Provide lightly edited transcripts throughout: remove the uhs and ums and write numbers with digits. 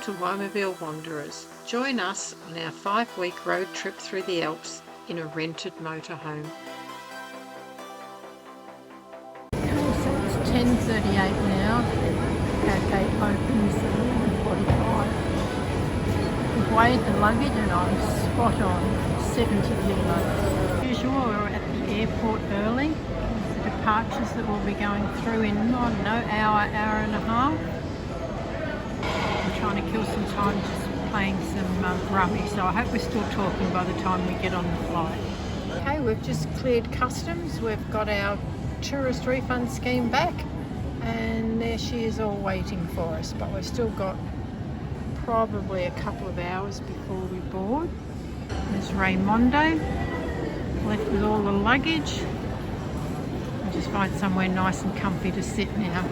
to Womerville Wanderers. Join us on our 5-week road trip through the Alps in a rented motorhome. So it's 10:38 now. Our gate opens at 11:45. We've weighed the luggage and I'm spot on 70 kilos. As usual, we're at the airport early. The departures that we'll be going through in, I don't know, hour and a half. I'm trying to kill some time just playing some rummy, so I hope we're still talking by the time we get on the flight. Okay, we've just cleared customs. We've got our tourist refund scheme back, and there she is all waiting for us, but we've still got probably a couple of hours before we board. There's Raimondo, left with all the luggage. I'll just find somewhere nice and comfy to sit now.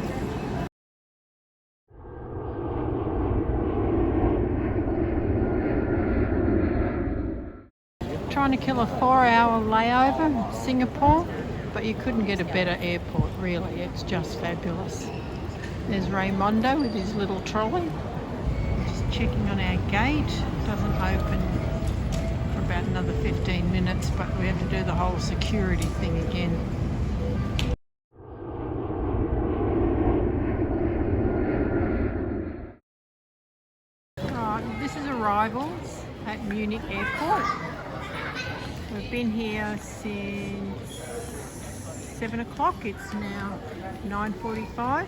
Trying to kill a 4-hour layover in Singapore, but you couldn't get a better airport, really. It's just fabulous. There's Raimondo with his little trolley. Just checking on our gate. It doesn't open for about another 15 minutes, but we have to do the whole security thing again. Right, this is arrivals at Munich Airport. We've been here since 7 o'clock. It's now 9:45,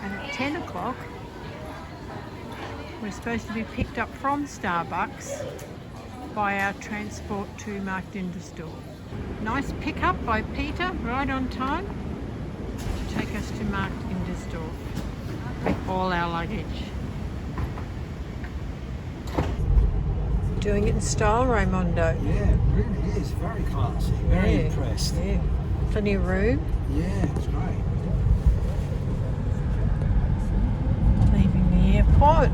and at 10 o'clock we're supposed to be picked up from Starbucks by our transport to Marktindesdorf. Nice pickup by Peter, right on time, to take us to Marktindesdorf with all our luggage. Doing it in style, Raimondo. Yeah, it really is. Very classy. Very impressed. Yeah. Plenty of room. Yeah, it's great. Leaving the airport.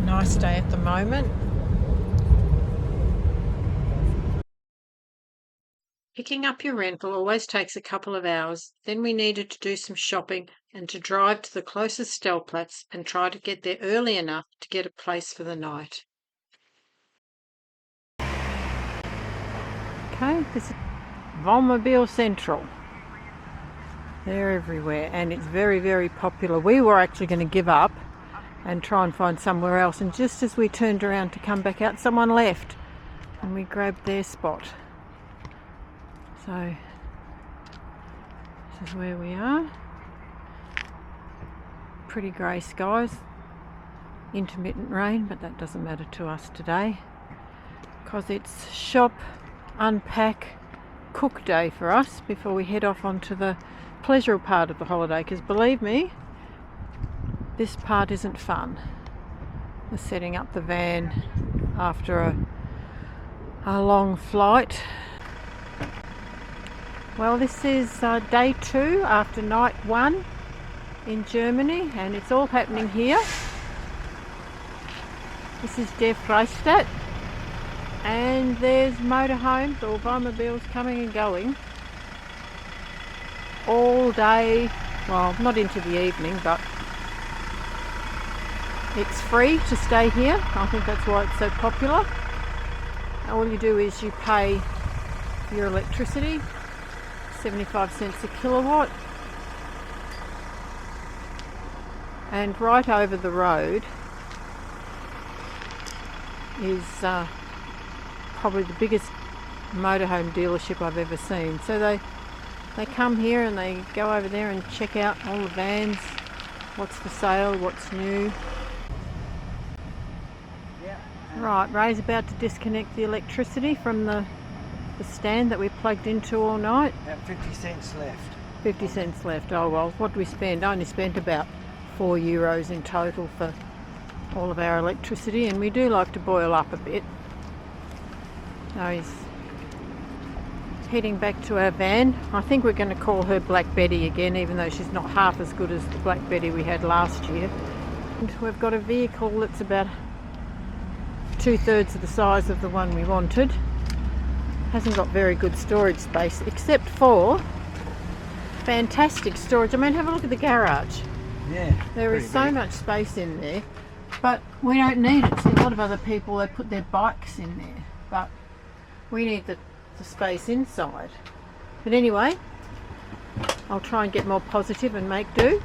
Nice day at the moment. Picking up your rental always takes a couple of hours. Then we needed to do some shopping and to drive to the closest Stellplatz and try to get there early enough to get a place for the night. Okay, this is Womerville Central. They're everywhere, and it's very, very popular. We were actually going to give up and try and find somewhere else, and just as we turned around to come back out, someone left and we grabbed their spot. So this is where we are. Pretty grey skies, intermittent rain, but that doesn't matter to us today because it's shop, unpack, cook day for us before we head off onto the pleasure part of the holiday, because believe me, this part isn't fun. The setting up the van after a long flight. Well, this is day 2 after night 1 in Germany, and it's all happening here. This is Der Freistadt. And there's motorhomes or Womervilles coming and going all day, well, not into the evening, but it's free to stay here. I think that's why it's so popular. All you do is you pay for your electricity, 75 cents a kilowatt, and right over the road is probably the biggest motorhome dealership I've ever seen. So they come here and they go over there and check out all the vans, what's for sale, what's new. Right, Ray's about to disconnect the electricity from the stand that we plugged into all night. About 50 cents left. 50 cents left. Oh well, what do we spend? I only spent about €4 in total for all of our electricity, and we do like to boil up a bit. So he's heading back to our van. I think we're going to call her Black Betty again, even though she's not half as good as the Black Betty we had last year. And we've got a vehicle that's about 2/3 of the size of the one we wanted. Hasn't got very good storage space, except for fantastic storage. I mean, have a look at the garage. Yeah. There is so much space in there. But we don't need it. See, a lot of other people, they put their bikes in there, but we need the space inside. But anyway, I'll try and get more positive and make do.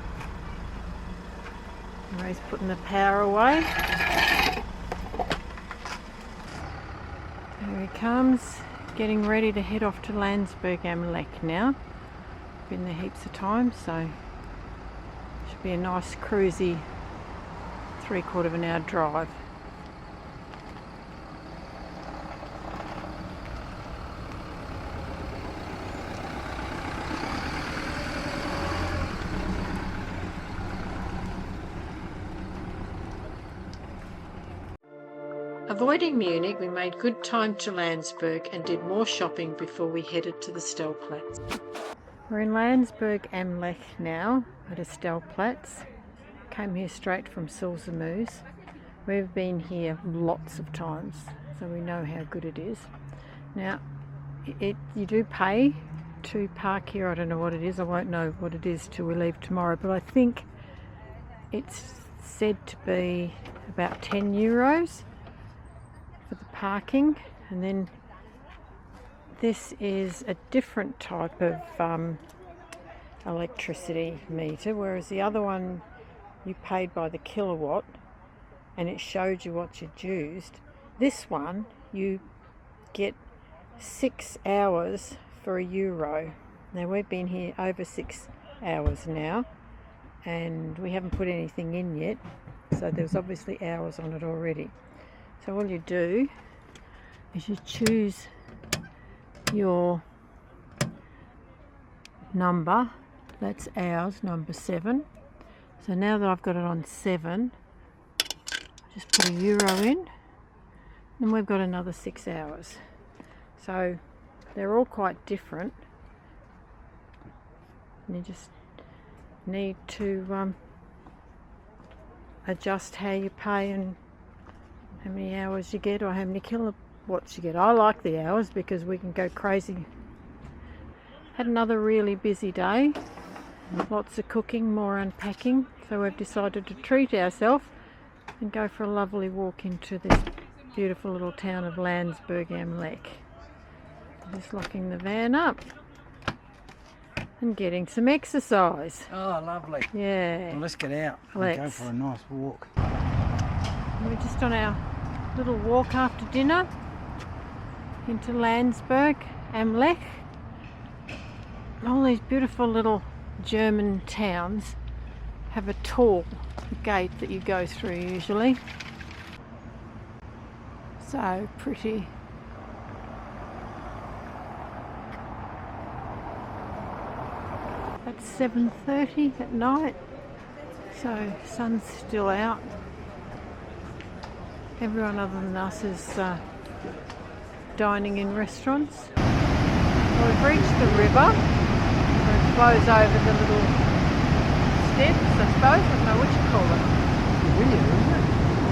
Ray's putting the power away. There he comes, getting ready to head off to Landsberg am Lech now. Been there heaps of times, so should be a nice cruisy 3/4 of an hour drive. Avoiding Munich, we made good time to Landsberg and did more shopping before we headed to the Stellplatz. We're in Landsberg am Lech now at a Stellplatz. Came here straight from Sulzermoos. We've been here lots of times, so we know how good it is. Now, you do pay to park here. I don't know what it is. I won't know what it is till we leave tomorrow, but I think it's said to be about €10 for the parking. And then this is a different type of electricity meter, whereas the other one you paid by the kilowatt and it showed you what you'd used. This one you get 6 hours for €1. Now we've been here over 6 hours now and we haven't put anything in yet, so there's obviously hours on it already. So all you do is you choose your number, that's ours, number 7. So now that I've got it on 7, just put €1 in and we've got another 6 hours. So they're all quite different. And you just need to adjust how you pay and how many hours you get or how many kilowatts you get. I like the hours because we can go crazy. Had another really busy day. Lots of cooking, more unpacking, so we've decided to treat ourselves and go for a lovely walk into this beautiful little town of Landsberg am Lech. Just locking the van up and getting some exercise. Oh, lovely. Yeah. Well, let's get out and go for a nice walk. We're just on our little walk after dinner into Landsberg am Lech. All these beautiful little German towns have a tall gate that you go through usually. So pretty. It's 7:30 at night, so sun's still out. Everyone other than us is dining in restaurants. Well, we've reached the river. It flows over the little steps, I suppose. I don't know what you call it. Weir, isn't it?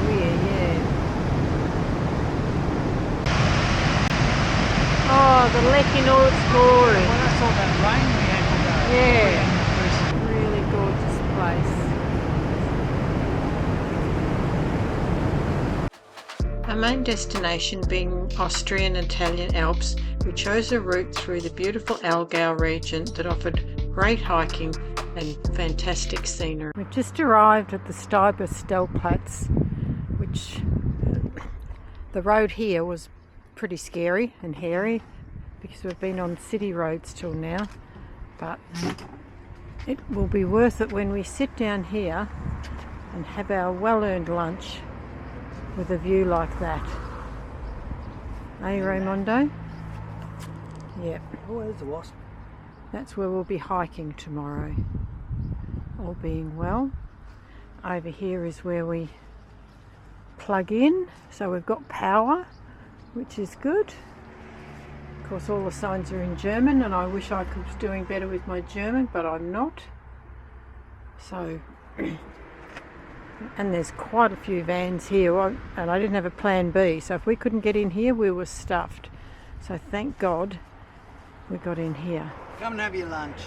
Weir, yeah. Oh, the Lech in all its glory. When I saw that rain we had today. Yeah. Really gorgeous place. Our main destination being Austrian and Italian Alps, we chose a route through the beautiful Allgäu region that offered great hiking and fantastic scenery. We've just arrived at the Steibis Stellplatz, which the road here was pretty scary and hairy because we've been on city roads till now, but it will be worth it when we sit down here and have our well-earned lunch with a view like that. Eh, Raymondo? Yep. Oh, there's the wasp. That's where we'll be hiking tomorrow, all being well. Over here is where we plug in, so we've got power, which is good. Of course, all the signs are in German, and I wish I was doing better with my German, but I'm not. So, and there's quite a few vans here, and I didn't have a plan B, so if we couldn't get in here, we were stuffed. So thank God we got in here. Come and have your lunch.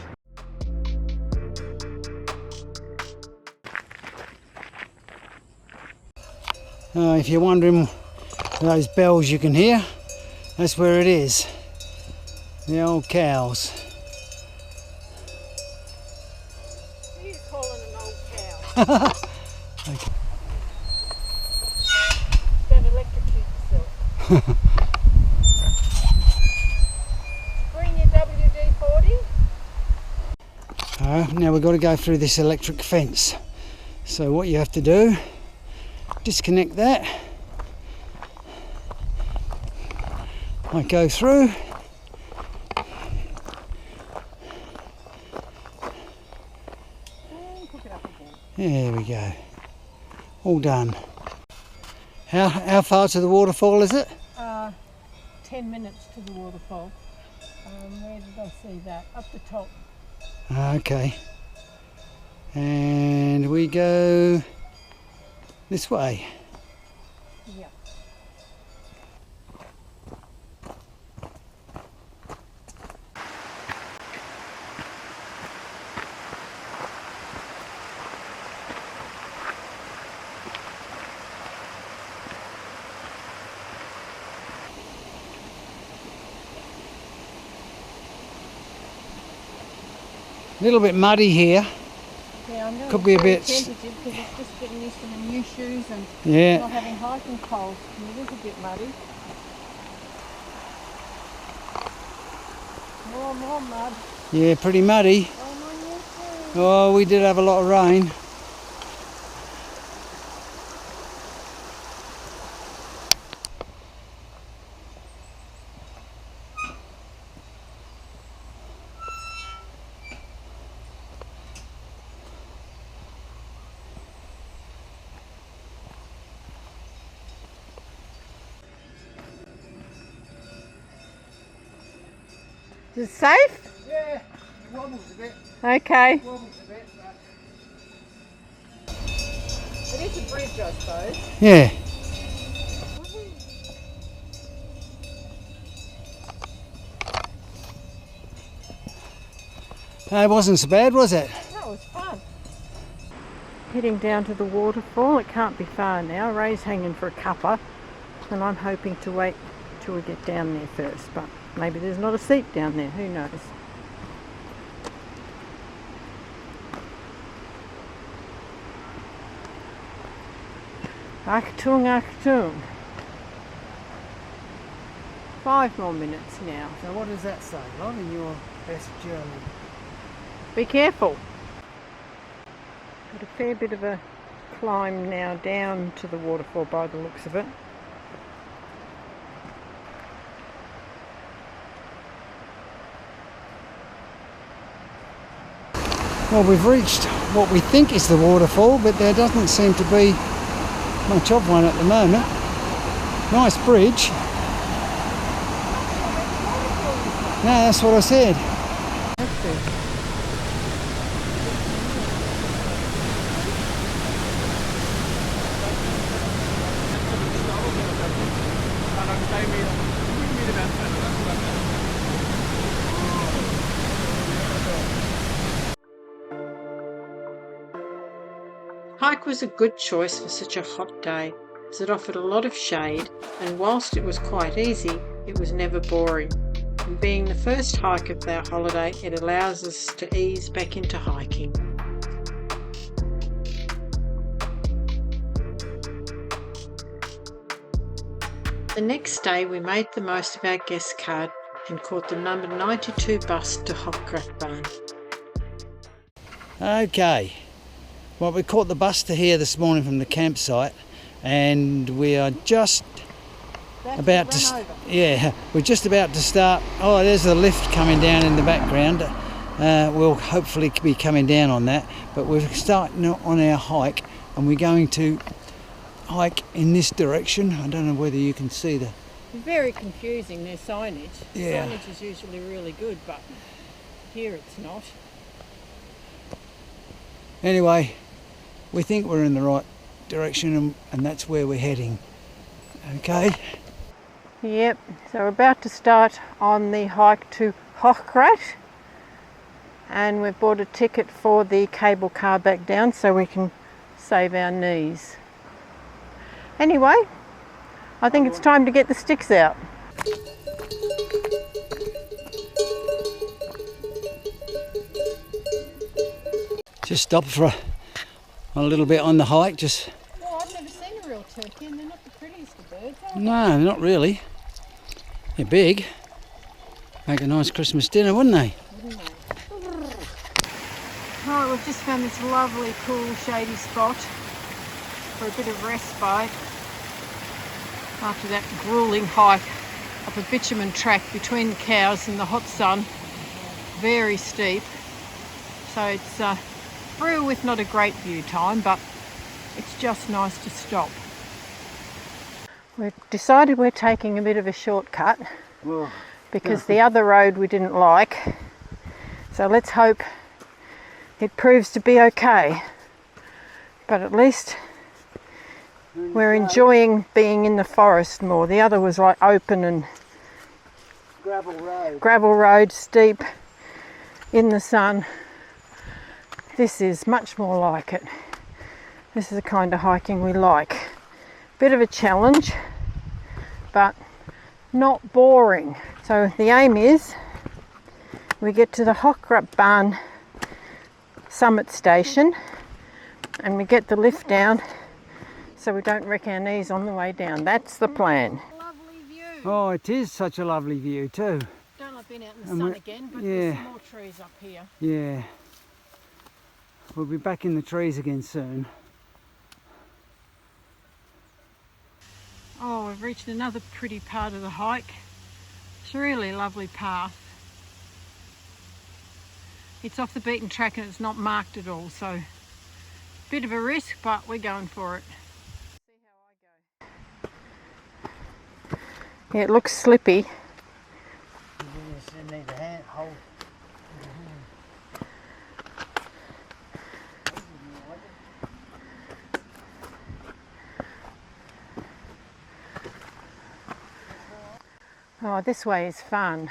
If you're wondering those bells you can hear, that's where it is. The old cows. Who are you calling an old cow? Okay. Don't electrocute yourself. Bring your WD-40. Now we've got to go through this electric fence. So what you have to do, disconnect that. I go through. There we go. All done. How far to the waterfall is it? 10 minutes to the waterfall. Where did I see that? Up the top. Okay. And we go this way. Yeah. A little bit muddy here. Yeah, I'm Could be a bit tentative because it's just getting used to the new shoes and yeah. not having hiking poles. It is a bit muddy. More mud. Yeah, pretty muddy. Oh, my new shoes. Oh, we did have a lot of rain. Is it safe? Yeah, it wobbles a bit. Okay. Wobbles a bit, but... It is a bridge, I suppose. Yeah. It wasn't so bad, was it? That was fun. Heading down to the waterfall. It can't be far now. Ray's hanging for a cuppa and I'm hoping to wait till we get down there first, but maybe there's not a seat down there, who knows. Achtung, Achtung. 5 more minutes now. So what does that say? Love in your best German. Be careful. Got a fair bit of a climb now down to the waterfall by the looks of it. Well, we've reached what we think is the waterfall, but there doesn't seem to be much of one at the moment. Nice bridge. No, that's what I said. Hike was a good choice for such a hot day, as it offered a lot of shade, and whilst it was quite easy, it was never boring. And being the first hike of our holiday, it allows us to ease back into hiking. The next day we made the most of our guest card and caught the number 92 bus to Hochgratbahn. Okay. Well, we caught the bus to here this morning from the campsite, and we are just about to. Yeah, we're just about to start. Oh, there's the lift coming down in the background. We'll hopefully be coming down on that, but we're starting on our hike, and we're going to hike in this direction. I don't know whether you can see the. Very confusing, their signage. Yeah. Signage is usually really good, but here it's not. Anyway, we think we're in the right direction, and that's where we're heading. Okay. Yep, so we're about to start on the hike to Hochgrat, and we've bought a ticket for the cable car back down so we can save our knees. Anyway, I think it's time to get the sticks out. Just stopped for a little bit on the hike. Just Well, I've never seen a real turkey, and they're not the prettiest of birds, are they? no, not really. They're big. Make a nice Christmas dinner, wouldn't they? Right, we've just found this lovely, cool, shady spot for a bit of respite after that grueling hike up a bitumen track between the cows in the hot sun. Very steep. So it's through with not a great view time, but it's just nice to stop. We've decided we're taking a bit of a shortcut because the other road we didn't like. So let's hope it proves to be okay. But at least we're enjoying being in the forest more. The other was like open and gravel road, steep, in the sun. This is much more like it. This is the kind of hiking we like. Bit of a challenge, but not boring. So the aim is we get to the Hochgratbahn summit station and we get the lift down so we don't wreck our knees on the way down. That's the plan. Lovely view. Oh, it is such a lovely view too. Don't like being out in the And sun we're- again, but yeah. there's some more trees up here. Yeah. We'll be back in the trees again soon. Oh, we've reached another pretty part of the hike. It's a really lovely path. It's off the beaten track and it's not marked at all, so bit of a risk, but we're going for it. Yeah, it looks slippy. Oh, this way is fun.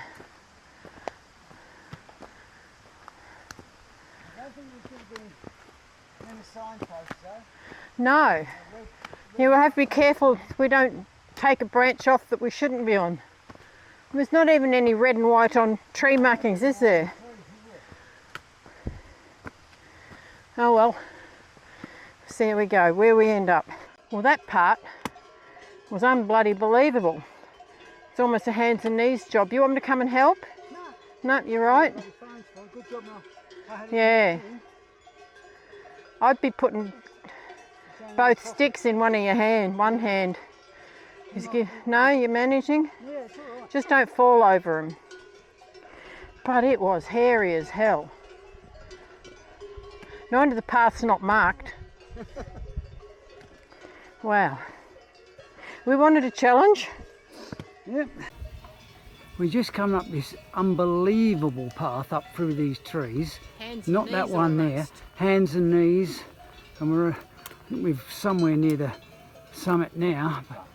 No. You will have to be careful we don't take a branch off that we shouldn't be on. There's not even any red and white on tree markings, is there? Oh well. So here we go, where we end up. Well, that part was unbloody believable. It's almost a hands and knees job. You want me to come and help? No. No, you're right. Yeah. I'd be putting both sticks in one hand. No, you're managing? Yeah, it's all right. Just don't fall over them. But it was hairy as hell. No wonder the path's not marked. Wow. We wanted a challenge. Yep. We just come up this unbelievable path up through these trees. Hands and Not that knees one there. almost. Hands and knees. And we're somewhere near the summit now. But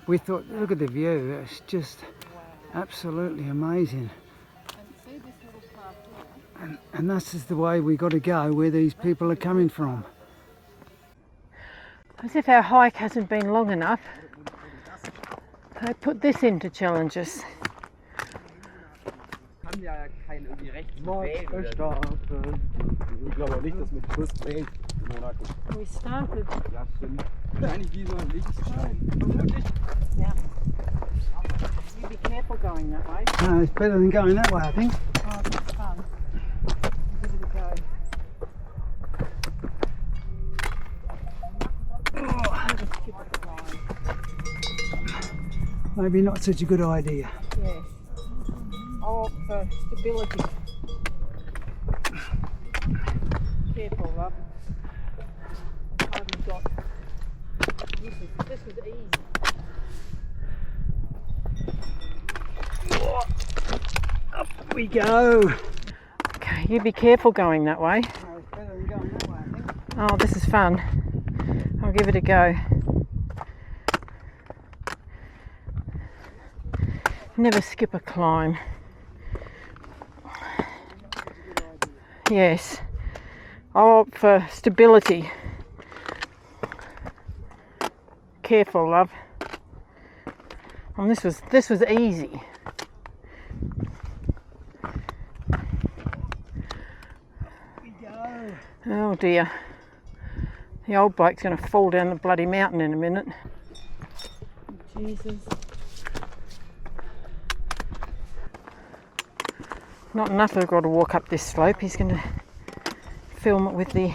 we thought, look at the view. It's just absolutely amazing. And this is the way we got to go, where these people are coming from. As if our hike hasn't been long enough, they put this in to challenge us. Kann ja kein irgendwie rechts wählen oder so. Ich glaube auch nicht, dass man bewusst wählt. We started. Ja, stimmt. Eigentlich wie so ein Lichtschein. Yeah. You be careful going that way. No, it's better than going that way, I think. Oh, that's fun. Give it a go. Maybe not such a good idea. Yes. Oh, for stability. Careful, love. I've got. This was easy. Up we go. Okay, you be careful going that way. No, it's better than going that way, I think. Oh, this is fun. I'll give it a go. Never skip a climb. Yes. I'll opt for stability. careful, love. And this was easy. Oh dear. The old bloke's going to fall down the bloody mountain in a minute. Jesus. Not enough I've got to walk up this slope. He's going to film it with the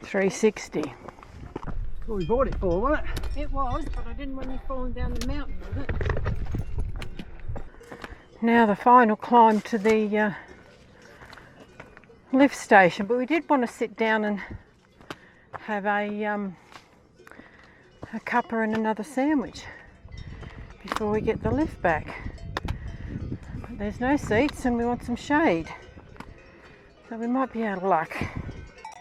360. That's what we bought it for, wasn't it? It was, but I didn't want you falling down the mountain with it. Now the final climb to the lift station, but we did want to sit down and have a cuppa and another sandwich before we get the lift back. But there's no seats and we want some shade, so we might be out of luck.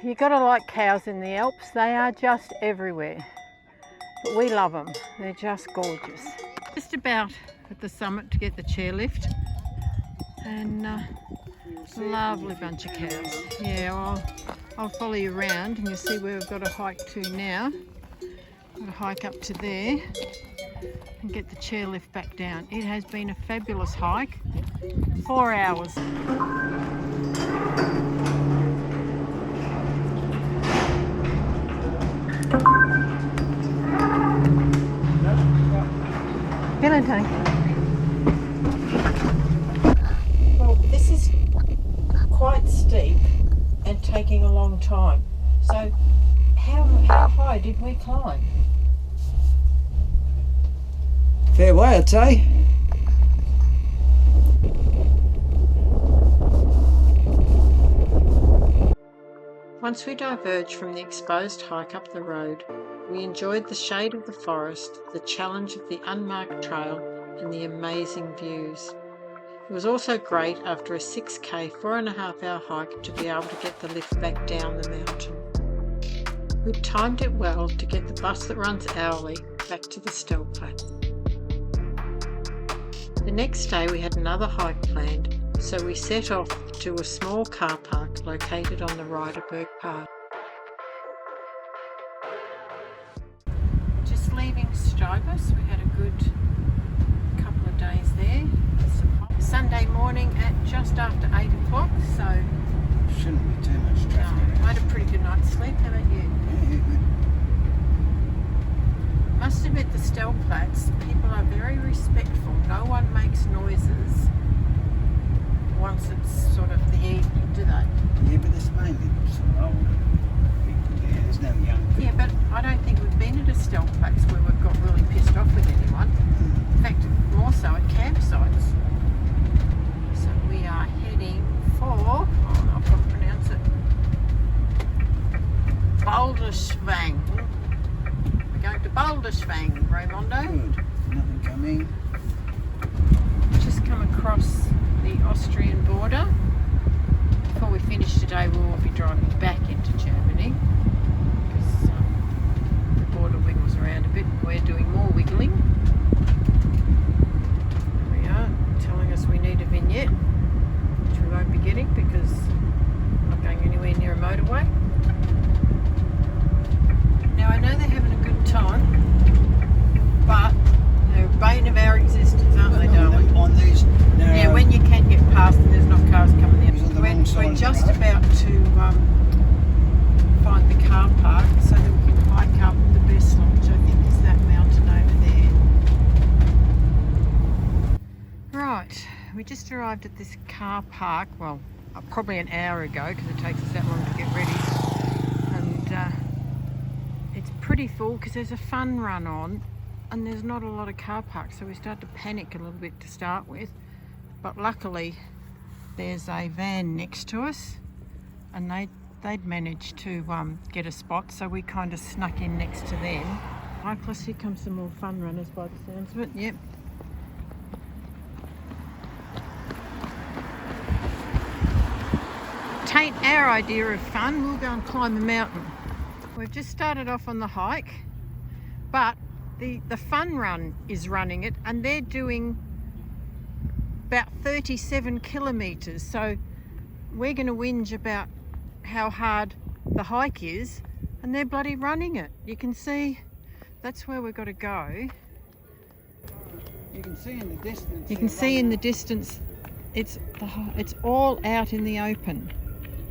You gotta like cows in the Alps, they are just everywhere, but we love them, they're just gorgeous. Just about at the summit to get the chairlift, and lovely bunch of cows. Yeah, I'll follow you around and you'll see where we've got to hike to now. Got to hike up to there and get the chairlift back down. It has been a fabulous hike. 4 hours. Hello, Tony. Well, this is quite steep and taking a long time. So how high did we climb? Fair way, I'd say. Once we diverged from the exposed hike up the road, we enjoyed the shade of the forest, the challenge of the unmarked trail, and the amazing views. It was also great after a 6k 4.5 hour hike to be able to get the lift back down the mountain. We timed it well to get the bus that runs hourly back to the Stellplatz. The next day we had another hike planned, so we set off to a small car park located on the Riederberg Path. Just leaving Steibis, we had a good couple of days there. Sunday morning at just after 8 o'clock, so Shouldn't be too much traffic. I had a pretty good night's sleep. How about you? Yeah, good. Must admit the Stellplatz, people are very respectful. No one makes noises once it's sort of the evening, do they? Yeah, but there's mainly sort of older people there. There's no young people. Yeah, but I don't think we've been at a Stellplatz where we've got really pissed off with anyone. In fact, more so at campsites. So we are heading for, I've got to pronounce it, Balderschwang. We're going to Balderschwang, Raymondo. Good. Nothing coming. Just come across the Austrian border. Before we finish today, we will be driving back into Germany because the border wiggles around a bit. We're doing more wiggling. There we are, telling us we need a vignette, which we won't be getting because we're not going anywhere near a motorway. Now I know they're having a good time, but they're a bane of our existence, aren't they, darling? On these narrow... Yeah, when you can get past and there's not cars coming in. We're just road. about to find the car park so that we can hike up the Bessler, which I think is that mountain over there. Right, we just arrived at this car park, well, probably an hour ago because it takes us that long to get ready. And it's pretty full because there's a fun run on and there's not a lot of car parks, so we start to panic a little bit to start with. But luckily there's a van next to us and they'd managed to get a spot, so we kind of snuck in next to them. Oh, plus here comes some more fun runners by the sounds of it. Yep. Tain't our idea of fun, we'll go and climb a mountain. We've just started off on the hike, but the fun run is running it and they're doing about 37 kilometres, so we're going to whinge about how hard the hike is and they're bloody running it. You can see That's where we've got to go. You can see in the distance. You can see in the distance, it's all out in the open.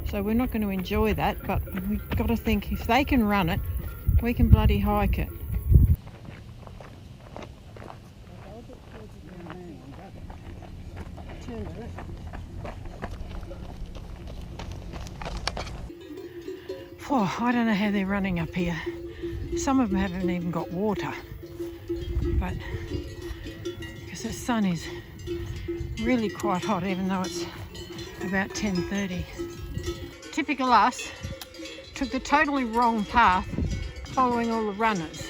So we're not going to enjoy that, but we've got to think if they can run it, we can bloody hike it. Oh, I don't know how they're running up here. Some of them haven't even got water, but because the sun is really quite hot, even though it's about 10:30. Typical us, took the totally wrong path following all the runners.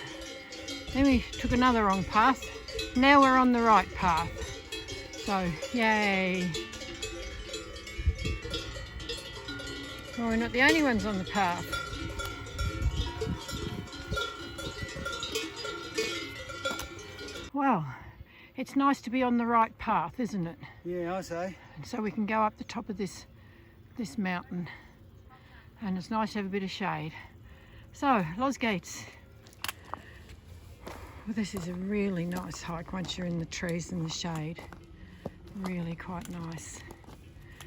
Then we took another wrong path. Now we're on the right path. So, yay. Well, we're not the only ones on the path. Well, it's nice to be on the right path, isn't it? Yeah, I say. And so we can go up the top of this mountain, and it's nice to have a bit of shade. So, Los Gates. Well, this is a really nice hike once you're in the trees and the shade. Really quite nice.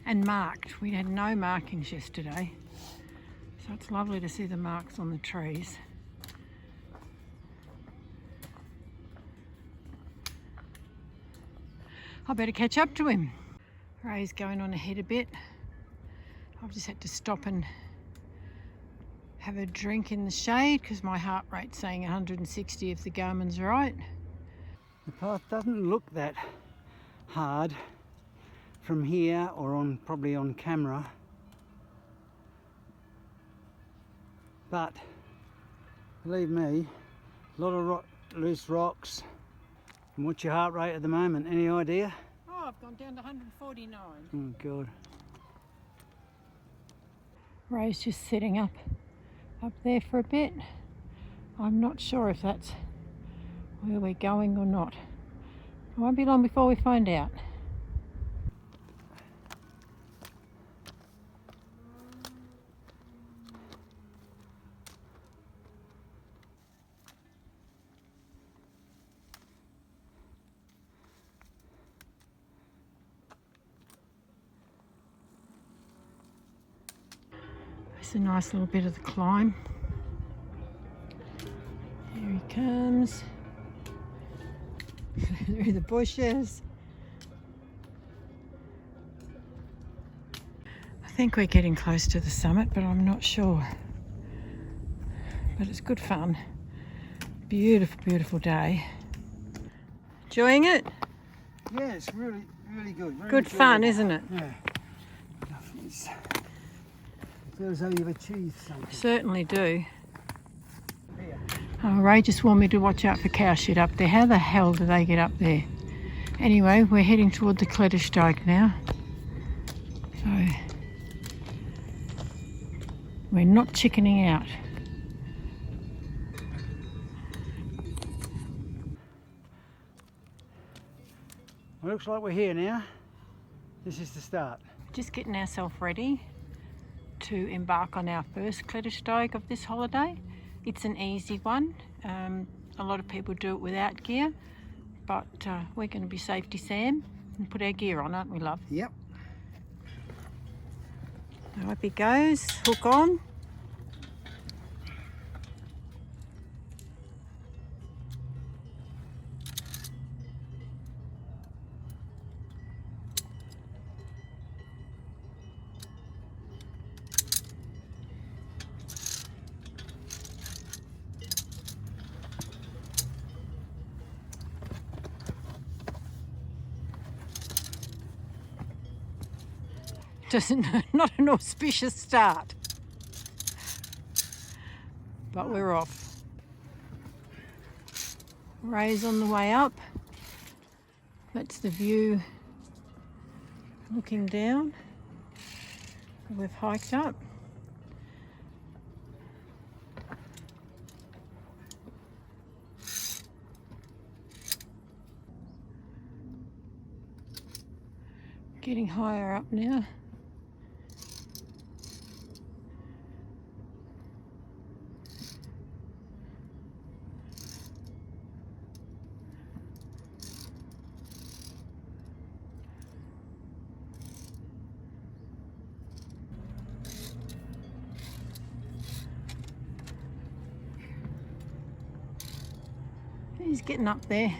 And marked. We had no markings yesterday, so it's lovely to see the marks on the trees. I better catch up to him. Ray's going on ahead a bit. I've just had to stop and have a drink in the shade because my heart rate's saying 160 if the Garmin's right. The path doesn't look that hard from here or probably on camera, but believe me, a lot of loose rocks. And what's your heart rate at the moment? Any idea? Oh, I've gone down to 149. Oh God. Ray's just setting up there for a bit. I'm not sure if that's where we're going or not. It won't be long before we find out. It's a nice little bit of the climb. Here he comes through the bushes. I think we're getting close to the summit, but I'm not sure. But it's good fun. Beautiful, beautiful day. Enjoying it? Yeah, it's really, really good. Very Good fun, enjoyable. isn't it? Yeah. Feels as though you've achieved something. Certainly do. Oh, Ray just wanted me to watch out for cow shit up there. How the hell do they get up there? Anyway, we're heading toward the klettersteig now. So, we're not chickening out. Well, looks like we're here now. This is the start. Just getting ourselves ready to embark on our first klettersteig of this holiday. It's an easy one. A lot of people do it without gear, but we're going to be safety Sam and put our gear on, aren't we, love? Yep. Up he goes, hook on. Not an auspicious start, but we're off. Ray's on the way up. That's the view looking down. We've hiked up. Getting higher up now. getting up there.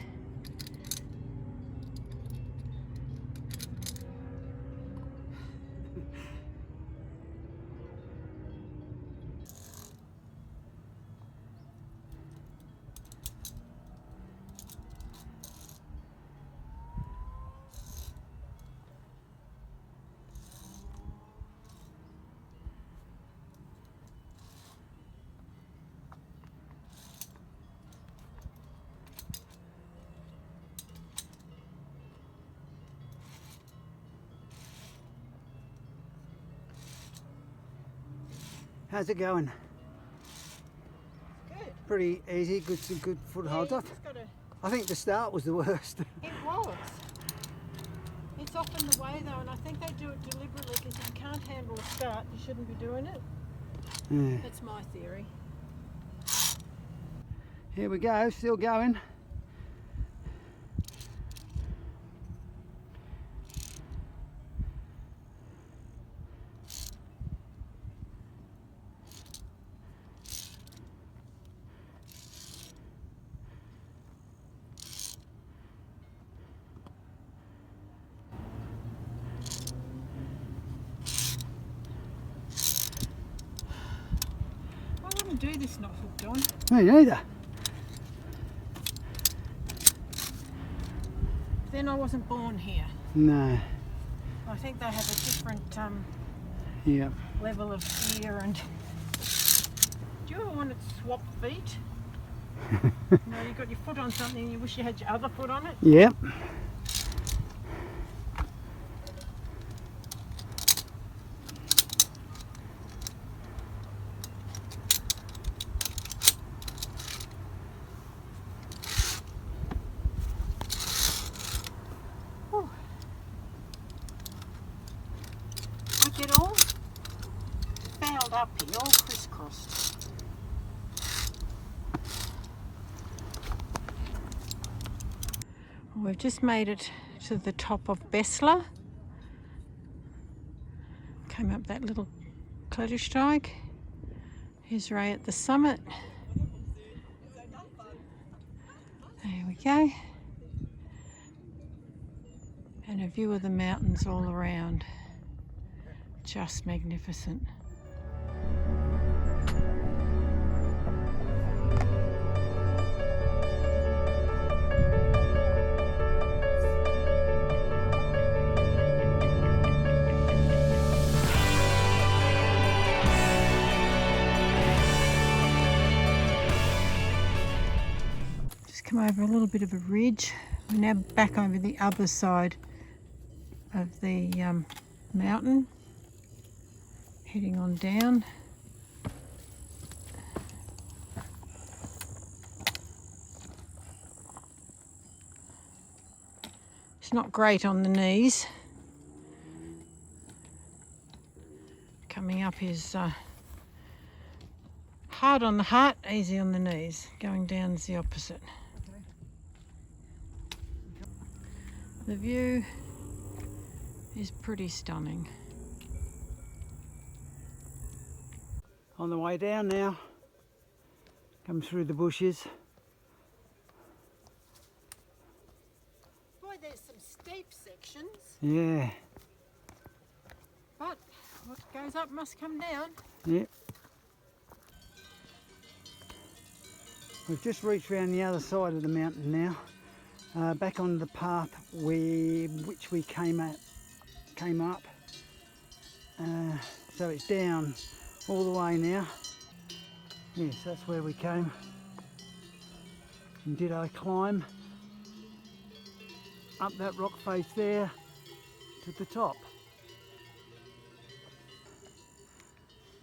How's it going? Good. Pretty easy, some good footholds. Yeah, you just gotta, I think the start was the worst. it was. It's often the way though, and I think they do it deliberately because if you can't handle a start, you shouldn't be doing it. Yeah. That's my theory. Here we go, still going. I wouldn't do this not hooked on. Me neither. Then I wasn't born here. No. I think they have a different Yeah. level of fear and... Do you ever want to swap feet? You know, you've got your foot on something and you wish you had your other foot on it? Yep. I get all fouled up here, all crisscrossed. We've just made it to the top of Bessler. Came up that little klettersteig. Here's Ray at the summit. There we go. And a view of the mountains all around. Just magnificent. Just come over a little bit of a ridge. We're now back over the other side of the mountain. Heading on down. It's not great on the knees. Coming up is hard on the heart, easy on the knees. Going down is the opposite. The view is pretty stunning. On the way down now. Come through the bushes. Boy, there's some steep sections, Yeah. but what goes up must come down. Yep. We've just reached around the other side of the mountain now. Back on the path which we came up. So it's down all the way now. Yes, that's where we came. And did I climb up that rock face there to the top.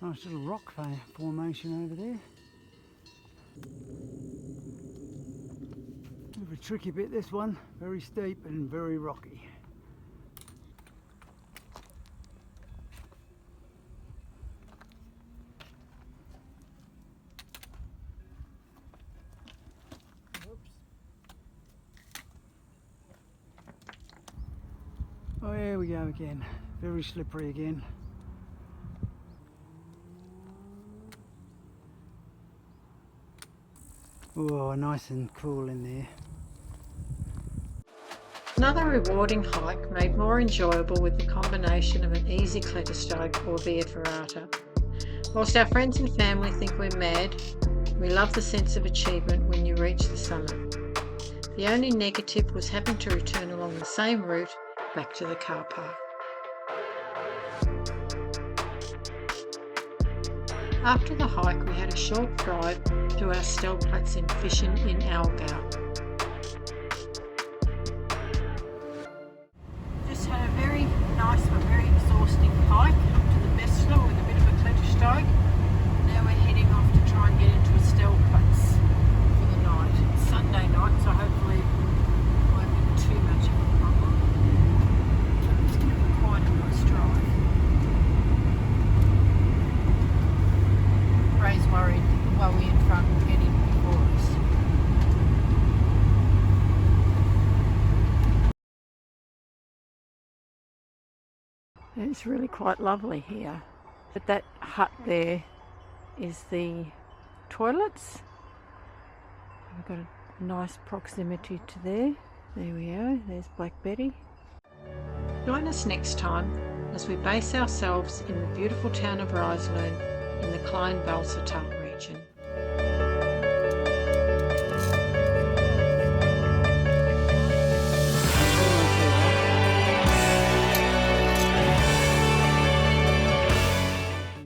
Nice little rock formation over there. Bit of a tricky bit, this one. Very steep and very rocky. Oh, here we go again. Very slippery again. Oh, nice and cool in there. Another rewarding hike made more enjoyable with the combination of an easy klettersteig or via ferrata. Whilst our friends and family think we're mad, we love the sense of achievement when you reach the summit. The only negative was having to return along the same route back to the car park. After the hike, we had a short drive to our stellplatz in Fischen in Allgäu. Just had a very nice but very exhausting hike up to the Bessler with a bit of a klettersteig. Now we're heading off to try and get into a stellplatz for the night. It's Sunday night, so hopefully it won't be too much of a problem. It's going to be quite a nice drive. Ray's worried while we in front will get in before us. It's really quite lovely here. But that hut there is the toilets. We've got a nice proximity to there. There we are, there's Black Betty. Join us next time as we base ourselves in the beautiful town of Reislern in the Klein-Balzertal region.